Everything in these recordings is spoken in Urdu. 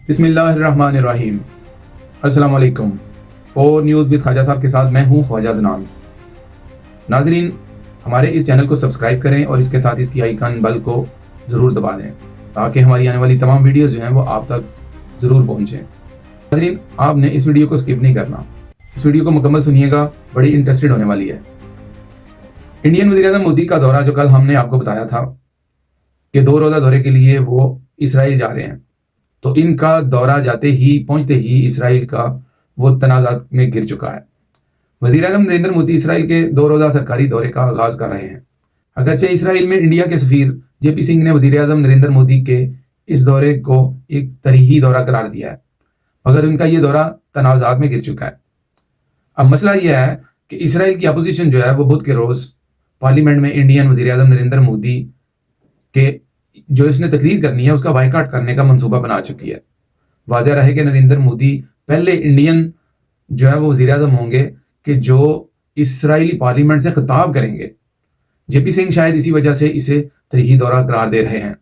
بسم اللہ الرحمن الرحیم۔ السلام علیکم۔ فور نیوز وتھ خواجہ صاحب کے ساتھ میں ہوں خواجہ عدنان۔ ناظرین، ہمارے اس چینل کو سبسکرائب کریں اور اس کے ساتھ اس کی آئیکن بل کو ضرور دبا دیں تاکہ ہماری آنے والی تمام ویڈیوز جو ہیں وہ آپ تک ضرور پہنچیں۔ ناظرین، آپ نے اس ویڈیو کو سکپ نہیں کرنا، اس ویڈیو کو مکمل سنیے گا، بڑی انٹرسٹڈ ہونے والی ہے۔ انڈین وزیر اعظم مودی کا دورہ جو کل ہم نے آپ کو بتایا تھا کہ 2 روزہ دورے کے لیے وہ اسرائیل جا رہے ہیں، تو ان کا دورہ پہنچتے ہی اسرائیل کا وہ تنازعات میں گر چکا ہے۔ وزیر اعظم نریندر مودی اسرائیل کے 2 روزہ سرکاری دورے کا آغاز کر رہے ہیں۔ اگرچہ اسرائیل میں انڈیا کے سفیر جے پی سنگھ نے وزیر اعظم نریندر مودی کے اس دورے کو ایک تاریخی دورہ قرار دیا ہے، مگر ان کا یہ دورہ تنازعات میں گر چکا ہے۔ اب مسئلہ یہ ہے کہ اسرائیل کی اپوزیشن جو ہے وہ بدھ کے روز پارلیمنٹ میں انڈین وزیر اعظم نریندر مودی کے جو اس نے تقریر کرنی ہے اس کا بائیکاٹ کرنے کا منصوبہ بنا چکی ہے۔ واضح رہے کہ نریندر مودی پہلے انڈین جو ہے وہ وزیر اعظم ہوں گے کہ جو اسرائیلی پارلیمنٹ سے خطاب کریں گے۔ جے پی سنگھ شاید اسی وجہ سے اسے تاریخی دورہ قرار دے رہے ہیں۔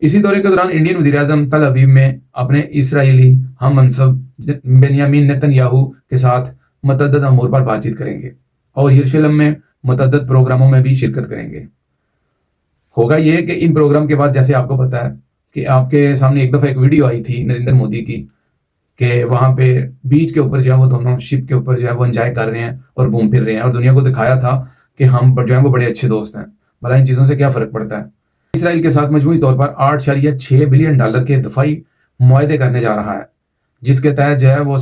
اسی دورے کے دوران انڈین وزیر اعظم تل ابیب میں اپنے اسرائیلی ہم منصب بنیامین نیتن یاہو کے ساتھ متعدد امور پر بات چیت کریں گے اور یروشلم میں متعدد پروگراموں میں بھی شرکت کریں گے۔ ہوگا یہ کہ ان پروگرام کے بعد، جیسے آپ کو پتا ہے کہ آپ کے سامنے ایک دفعہ ایک ویڈیو آئی تھی نریندر مودی کی کہ وہاں پہ بیچ کے اوپر جو ہے وہ دونوں شپ کے اوپر جو ہے وہ انجوائے کر رہے ہیں اور گھوم پھر رہے ہیں اور دنیا کو دکھایا تھا کہ ہم جو ہیں وہ بڑے اچھے دوست ہیں۔ بھلا ان چیزوں سے کیا فرق پڑتا ہے؟ اسرائیل کے ساتھ مجموعی طور پر $8.6 بلین کے دفاعی معاہدے کرنے جا رہا ہے، جس کے تحت جو ہے وہ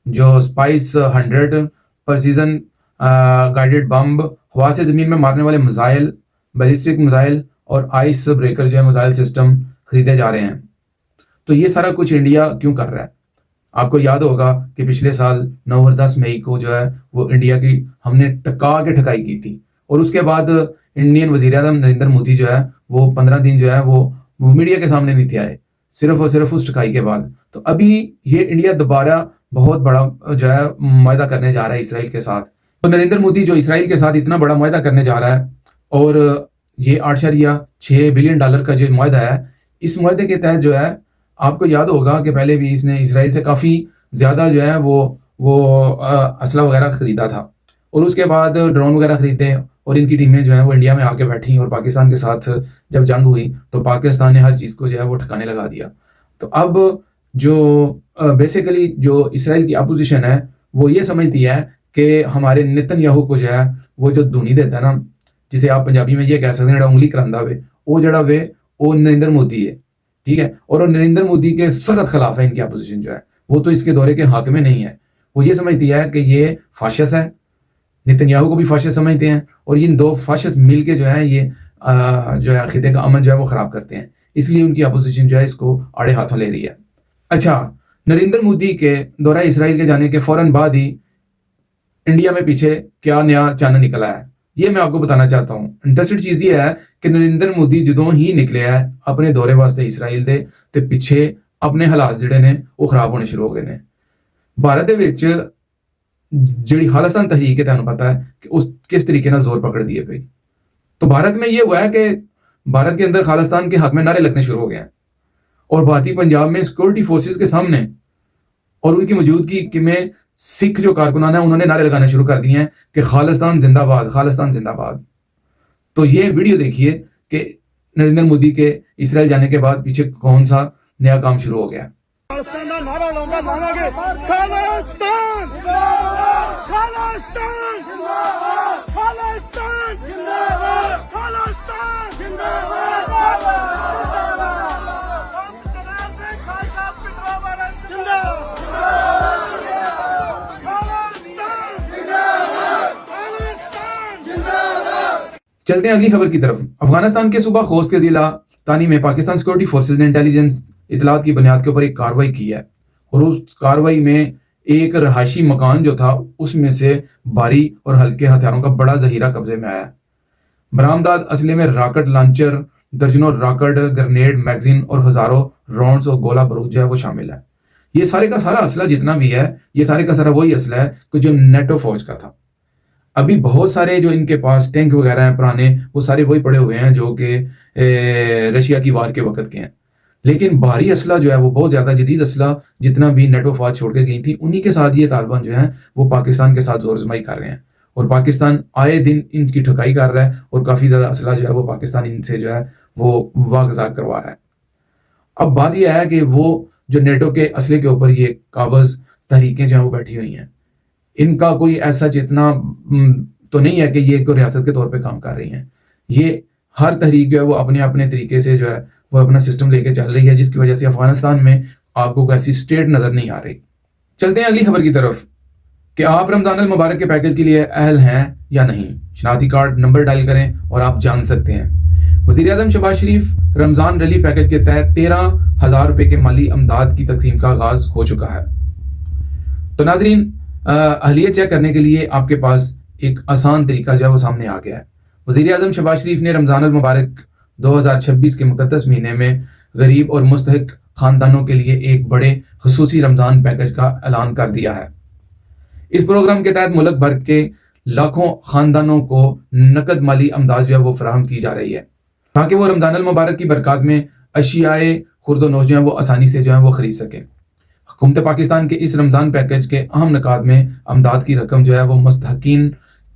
جو اسپائس 100 پرسیزن گائیڈڈ بمب، ہوا سے زمین میں مارنے والے میزائل، بیلسٹک میزائل اور آئس بریکر جو ہے میزائل سسٹم خریدے جا رہے ہیں۔ تو یہ سارا کچھ انڈیا کیوں کر رہا ہے؟ آپ کو یاد ہوگا کہ پچھلے سال 9 اور 10 مئی کو جو ہے وہ انڈیا کی ہم نے ٹھکائی کی تھی، اور اس کے بعد انڈین وزیر اعظم نریندر مودی جو ہے وہ 15 دن جو ہے وہ میڈیا کے سامنے نہیں تھے آئے، صرف اور صرف اس ٹھکائی کے بعد۔ تو ابھی یہ انڈیا دوبارہ بہت بڑا جو ہے معاہدہ کرنے جا رہا ہے اسرائیل کے ساتھ۔ تو نریندر مودی جو اسرائیل کے ساتھ اتنا بڑا معاہدہ کرنے جا رہا ہے، اور یہ $8.6 بلین کا جو معاہدہ ہے، اس معاہدے کے تحت جو ہے آپ کو یاد ہوگا کہ پہلے بھی اس نے اسرائیل سے کافی زیادہ جو ہے وہ اسلحہ وغیرہ خریدا تھا، اور اس کے بعد ڈرون وغیرہ خریدے، اور ان کی ٹیمیں جو ہیں وہ انڈیا میں آ کے بیٹھیں، اور پاکستان کے ساتھ جب جنگ ہوئی تو پاکستان نے ہر چیز کو جو ہے وہ ٹھکانے لگا دیا۔ تو اب جو بیسیکلی جو اسرائیل کی اپوزیشن ہے وہ یہ سمجھتی ہے کہ ہمارے نیتن یاہو کو جو ہے وہ جو دھونی دیتا ہے نا، جسے آپ پنجابی میں یہ کہہ سکتے ہیں جڑا انگلی کراندہ وے، وہ جڑا وے وہ نریندر مودی ہے، ٹھیک ہے، اور نریندر مودی کے سخت خلاف ہے ان کی اپوزیشن جو ہے، وہ تو اس کے دورے کے حق میں نہیں ہے۔ وہ یہ سمجھتی ہے کہ یہ فاشس ہے، نیتن یاہو کو بھی فاشس سمجھتے ہیں، اور ان 2 فاشس مل کے جو ہے یہ جو ہے خطے کا امن جو ہے وہ خراب کرتے ہیں، اس لیے ان کی اپوزیشن جو ہے اس کو آڑے ہاتھوں لے رہی ہے۔ اچھا، نریندر مودی کے دورہ اسرائیل کے جانے کے فوراً بعد ہی انڈیا میں پیچھے کیا نیا چانن نکلا ہے، یہ میں آپ کو بتانا چاہتا ہوں۔ انٹرسٹڈ چیز یہ ہے کہ نریندر مودی جدوں ہی نکلے ہے اپنے دورے واسطے اسرائیل دے تے پیچھے اپنے حالات جڑے نے وہ خراب ہونے شروع ہو گئے نے۔ بھارت دے وچ جڑی خالستان تحریک ہے، تانوں پتہ ہے کہ اس کس طریقے نال زور پکڑ دیے پئی۔ تو بھارت میں یہ ہوا ہے کہ بھارت کے اندر خالستان کے حق میں نعرے لگنے شروع ہو گئے ہیں، اور بھارتی پنجاب میں سیکورٹی فورسز کے سامنے اور ان کی موجودگی میں سکھ جو کارکنان ہیں انہوں نے نعرے لگانے شروع کر دیے ہیں کہ خالستان زندہ باد، خالستان زندہ باد۔ تو یہ ویڈیو دیکھیے کہ نریندر مودی کے اسرائیل جانے کے بعد پیچھے کون سا نیا کام شروع ہو گیا ہے۔ چلتے ہیں اگلی خبر کی طرف۔ افغانستان کے صوبہ خوست کے ضلع تانی میں پاکستان سیکورٹی فورسز نے انٹیلیجنس اطلاعات کی بنیاد کے اوپر ایک کارروائی کی ہے، اور اس کارروائی میں ایک رہائشی مکان جو تھا اس میں سے بھاری اور ہلکے ہتھیاروں کا بڑا ذخیرہ قبضے میں آیا۔ برآمدات اسلحے میں راکٹ لانچر، درجنوں راکٹ گرنیڈ میگزین اور ہزاروں راؤنڈز اور گولہ بارود جو ہے وہ شامل ہے۔ یہ سارے کا سارا اسلحہ جتنا بھی ہے، یہ سارے کا سارا وہی اسلحہ ہے کہ جو نیٹو فوج کا تھا۔ ابھی بہت سارے جو ان کے پاس ٹینک وغیرہ ہیں پرانے، وہ سارے وہی پڑے ہوئے ہیں جو کہ رشیا کی وار کے وقت کے ہیں۔ لیکن بھاری اسلحہ جو ہے وہ بہت زیادہ جدید اسلحہ جتنا بھی نیٹو فوج چھوڑ کے گئی تھی انہی کے ساتھ یہ طالبان جو ہیں وہ پاکستان کے ساتھ زور آزمائی کر رہے ہیں، اور پاکستان آئے دن ان کی ٹھکائی کر رہا ہے اور کافی زیادہ اسلحہ جو ہے وہ پاکستان ان سے جو ہے وہ واگزار کروا رہا ہے۔ اب بات یہ ہے کہ وہ جو نیٹو کے اسلحے کے اوپر یہ قابض تحریکیں جو ہیں وہ بیٹھی ہوئی ہیں، ان کا کوئی ایسا اتنا تو نہیں ہے کہ یہ کوئی ریاست کے طور پہ کام کر رہی ہیں۔ یہ ہر تحریک جو ہے وہ اپنے اپنے طریقے سے جو ہے وہ اپنا سسٹم لے کے چل رہی ہے، جس کی وجہ سے افغانستان میں آپ کو ایسی اسٹیٹ نظر نہیں آ رہی۔ چلتے ہیں اگلی خبر کی طرف کہ آپ رمضان المبارک کے پیکج کے لیے اہل ہیں یا نہیں۔ شناختی کارڈ نمبر ڈائل کریں اور آپ جان سکتے ہیں۔ وزیر اعظم شہباز شریف رمضان ریلیف پیکج کے تحت 13,000 روپے کے مالی امداد کی تقسیم کا آغاز ہو چکا ہے۔ تو ناظرین، اہلیت چیک کرنے کے لیے آپ کے پاس ایک آسان طریقہ جو ہے وہ سامنے آ گیا ہے۔ وزیر اعظم شہباز شریف نے رمضان المبارک 2026 کے مقدس مہینے میں غریب اور مستحق خاندانوں کے لیے ایک بڑے خصوصی رمضان پیکج کا اعلان کر دیا ہے۔ اس پروگرام کے تحت ملک بھر کے لاکھوں خاندانوں کو نقد مالی امداد جو ہے وہ فراہم کی جا رہی ہے تاکہ وہ رمضان المبارک کی برکات میں اشیاء خرد و نوش جو ہیں وہ آسانی سے جو ہیں وہ خرید سکیں۔ حکومت پاکستان کے اس رمضان پیکج کے اہم نکات میں امداد کی رقم جو ہے وہ مستحقین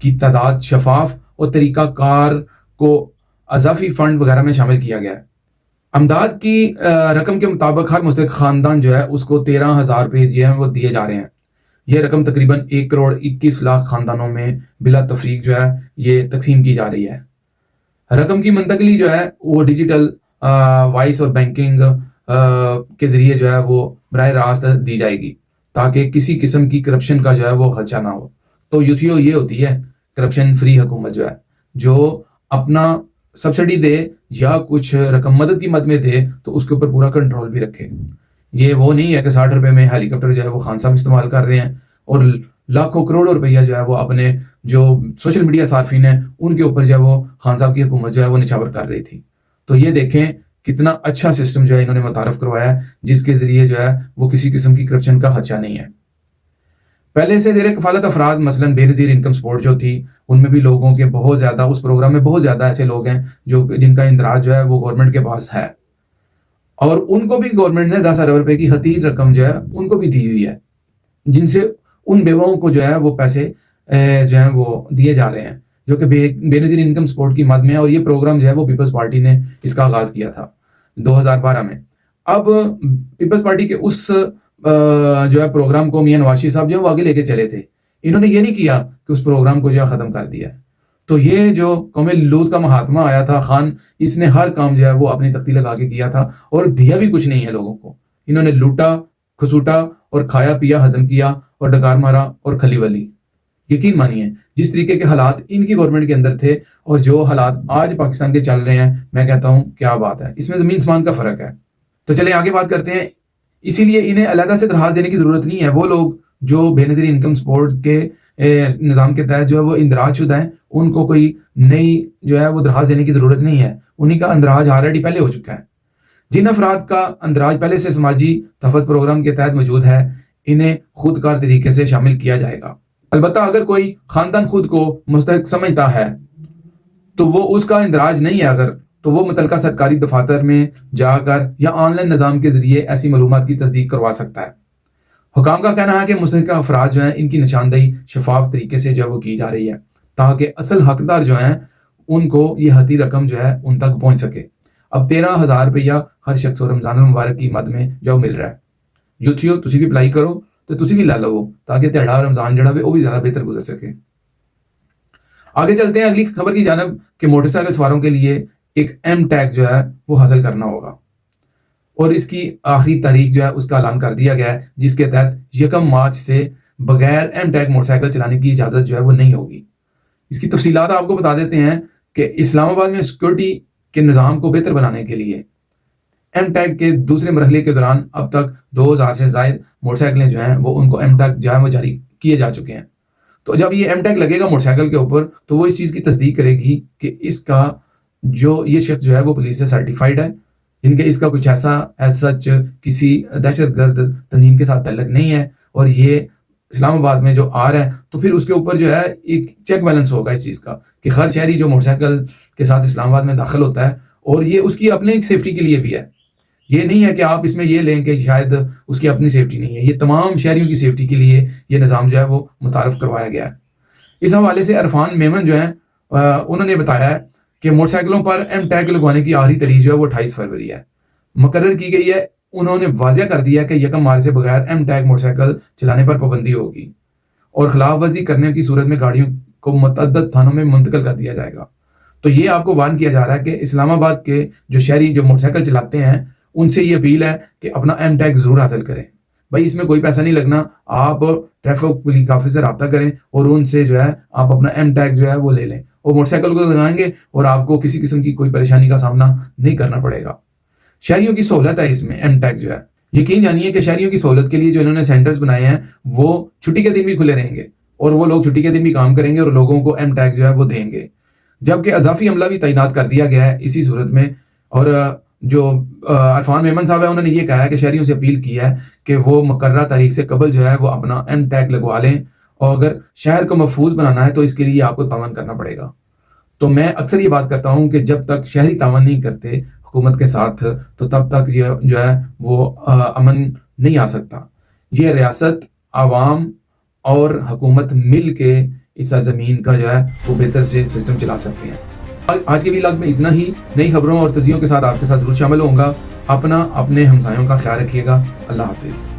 کی تعداد، شفاف اور طریقہ کار کو اضافی فنڈ وغیرہ میں شامل کیا گیا ہے۔ امداد کی رقم کے مطابق ہر مستحق خاندان جو ہے اس کو 13,000 روپے جو ہیں وہ دیے جا رہے ہیں۔ یہ رقم تقریباً 1,21,00,000 خاندانوں میں بلا تفریق جو ہے یہ تقسیم کی جا رہی ہے۔ رقم کی منتقلی جو ہے وہ ڈیجیٹل وائس اور بینکنگ کے ذریعے جو ہے وہ براہ راست دی جائے گی تاکہ کسی قسم کی کرپشن کا جو ہے وہ خدشہ نہ ہو۔ تو یوتھیو یہ ہوتی ہے کرپشن فری حکومت جو ہے، جو اپنا سبسڈی دے یا کچھ رقم مدد کی مد میں دے تو اس کے اوپر پورا کنٹرول بھی رکھے۔ یہ وہ نہیں ہے کہ 60 روپے میں ہیلی کاپٹر جو ہے وہ خان صاحب استعمال کر رہے ہیں اور لاکھوں کروڑوں روپیہ جو ہے وہ اپنے جو سوشل میڈیا صارفین ہیں ان کے اوپر جو ہے وہ خان صاحب کی حکومت جو ہے وہ نچھاور کر رہی تھی۔ تو یہ دیکھیں کتنا اچھا سسٹم جو ہے انہوں نے متعارف کروایا ہے، جس کے ذریعے جو ہے وہ کسی قسم کی کرپشن کا خدشہ نہیں ہے۔ پہلے سے زیر کفالت افراد مثلاً بے نظیر انکم سپورٹ جو تھی، ان میں بھی لوگوں کے بہت زیادہ اس پروگرام میں بہت زیادہ ایسے لوگ ہیں جن کا اندراج جو ہے وہ گورنمنٹ کے پاس ہے، اور ان کو بھی گورنمنٹ نے 10 ارب روپے کی حقیر رقم جو ہے ان کو بھی دی ہوئی ہے، جن سے ان بیواؤں کو جو ہے وہ پیسے جو ہیں وہ دیے جا رہے ہیں، جو کہ بے نظیر انکم سپورٹ کی مد میں ہے۔ اور یہ پروگرام جو ہے وہ پیپلز پارٹی نے اس کا آغاز کیا تھا 2012 میں۔ اب پیپلز پارٹی کے اس جو ہے پروگرام کو میاں نواز شریف صاحب جو ہے وہ آگے لے کے چلے تھے، انہوں نے یہ نہیں کیا کہ اس پروگرام کو جو ہے ختم کر دیا ہے۔ تو یہ جو قوم لوط کا مہاتما آیا تھا خان، اس نے ہر کام جو ہے وہ اپنی تختی لگا کے کیا تھا اور دیا بھی کچھ نہیں ہے لوگوں کو۔ انہوں نے لوٹا، کھسوٹا اور کھایا پیا، ہضم کیا اور ڈکار مارا اور کھلی ولی۔ یقین مانیے جس طریقے کے حالات ان کی گورنمنٹ کے اندر تھے اور جو حالات آج پاکستان کے چل رہے ہیں، میں کہتا ہوں کیا بات ہے، اس میں زمین آسمان کا فرق ہے۔ تو چلیں آگے بات کرتے ہیں۔ اسی لیے انہیں علیحدہ سے درخواست دینے کی ضرورت نہیں ہے۔ وہ لوگ جو بے نظیر انکم سپورٹ کے نظام کے تحت جو ہے وہ اندراج شدہ ہیں، ان کو کوئی نئی جو ہے وہ درخواست دینے کی ضرورت نہیں ہے، انہی کا اندراج آلریڈی پہلے ہو چکا ہے۔ جن افراد کا اندراج پہلے سے سماجی تحفظ پروگرام کے تحت موجود ہے، انہیں خود کار طریقے سے شامل کیا جائے گا۔ البتہ اگر کوئی خاندان خود کو مستحق سمجھتا ہے تو وہ اس کا اندراج نہیں ہے اگر، تو وہ متعلقہ سرکاری دفاتر میں جا کر یا آن لائن نظام کے ذریعے ایسی معلومات کی تصدیق کروا سکتا ہے۔ حکام کا کہنا ہے کہ مستحق افراد جو ہیں ان کی نشاندہی شفاف طریقے سے جو ہے وہ کی جا رہی ہے تاکہ اصل حقدار جو ہیں ان کو یہ حتی رقم جو ہے ان تک پہنچ سکے۔ اب 13,000 روپیہ ہر شخص کو رمضان المبارک کی مد میں جو مل رہا ہے، یوتھیو تسی بھی اپلائی کرو تو تسی بھی لے لو تاکہ تہاڑا رمضان جڑا وہ بھی زیادہ بہتر گزر سکے۔ آگے چلتے ہیں اگلی خبر کی جانب کہ موٹر سائیکل سواروں کے لیے ایک ایم ٹیگ جو ہے وہ حاصل کرنا ہوگا، اور اس کی آخری تاریخ جو ہے اس کا اعلان کر دیا گیا ہے، جس کے تحت 1 مارچ سے بغیر ایم ٹیگ موٹر سائیکل چلانے کی اجازت جو ہے وہ نہیں ہوگی۔ اس کی تفصیلات آپ کو بتا دیتے ہیں کہ اسلام آباد میں سیکورٹی کے نظام کو بہتر بنانے کے لیے ایم ٹیگ کے دوسرے مرحلے کے دوران اب تک 2000 سے زائد موٹر سائیکلیں جو ہیں وہ ان کو ایم ٹیگ جو ہے وہ جاری کیے جا چکے ہیں۔ تو جب یہ ایم ٹیگ لگے گا موٹر سائیکل کے اوپر تو وہ اس چیز کی تصدیق کرے گی کہ اس کا جو یہ شخص جو ہے وہ پولیس سے سرٹیفائڈ ہے، ان کے اس کا کچھ ایسا کسی دہشت گرد تنظیم کے ساتھ تعلق نہیں ہے، اور یہ اسلام آباد میں جو آ رہا ہے تو پھر اس کے اوپر جو ہے ایک چیک بیلنس ہوگا اس چیز کا کہ ہر شہری جو موٹر سائیکل کے ساتھ اسلام آباد میں داخل ہوتا ہے، اور یہ اس کی اپنے ایک سیفٹی کے لیے بھی ہے یہ نہیں ہے کہ آپ اس میں یہ لیں کہ شاید اس کی اپنی سیفٹی نہیں ہے، یہ تمام شہریوں کی سیفٹی کے لیے یہ نظام جو ہے وہ متعارف کروایا گیا ہے۔ اس حوالے سے عرفان میمن جو ہیں انہوں نے بتایا ہے کہ موٹر سائیکلوں پر ایم ٹیگ لگوانے کی آخری تاریخ جو ہے وہ 28 فروری ہے، مقرر کی گئی ہے۔ انہوں نے واضح کر دیا کہ 1 مارچ سے بغیر ایم ٹیگ موٹر سائیکل چلانے پر پابندی ہوگی اور خلاف ورزی کرنے کی صورت میں گاڑیوں کو متعدد تھانوں میں منتقل کر دیا جائے گا۔ تو یہ آپ کو وارن کیا جا رہا ہے کہ اسلام آباد کے جو شہری جو موٹر سائیکل چلاتے ہیں ان سے یہ اپیل ہے کہ اپنا ایم ٹیگ ضرور حاصل کریں۔ بھائی اس میں کوئی پیسہ نہیں لگنا، آپ ٹریفک پولیس آفس سے رابطہ کریں اور ان سے جو ہے آپ اپنا ایم ٹیگ جو ہے وہ لے لیں، اور موٹر سائیکل کو لگائیں گے اور آپ کو کسی قسم کی کوئی پریشانی کا سامنا نہیں کرنا پڑے گا۔ شہریوں کی سہولت ہے اس میں ایم ٹیگ جو ہے، یقین جانیے کہ شہریوں کی سہولت کے لیے جو انہوں نے سینٹرز بنائے ہیں وہ چھٹی کے دن بھی کھلے رہیں گے اور وہ لوگ چھٹی کے دن بھی کام کریں گے اور لوگوں کو ایم ٹیگ جو ہے وہ دیں گے، جبکہ اضافی عملہ بھی تعینات کر دیا گیا ہے اسی صورت میں۔ اور جو عرفان میمن صاحب ہے انہوں نے یہ کہا ہے کہ شہریوں سے اپیل کی ہے کہ وہ مقررہ تاریخ سے قبل جو ہے وہ اپنا ایم ٹیگ لگوا لیں، اور اگر شہر کو محفوظ بنانا ہے تو اس کے لیے آپ کو تعاون کرنا پڑے گا۔ تو میں اکثر یہ بات کرتا ہوں کہ جب تک شہری تعاون نہیں کرتے حکومت کے ساتھ تو تب تک یہ جو ہے وہ امن نہیں آ سکتا۔ یہ ریاست، عوام اور حکومت مل کے اس زمین کا جو ہے وہ بہتر سے سسٹم چلا سکتے ہیں۔ آج کے ولاگ میں اتنا ہی، نئی خبروں اور تجزیوں کے ساتھ آپ کے ساتھ ضرور شامل ہوں گا۔ اپنے ہمسایوں کا خیال رکھیے گا۔ اللہ حافظ۔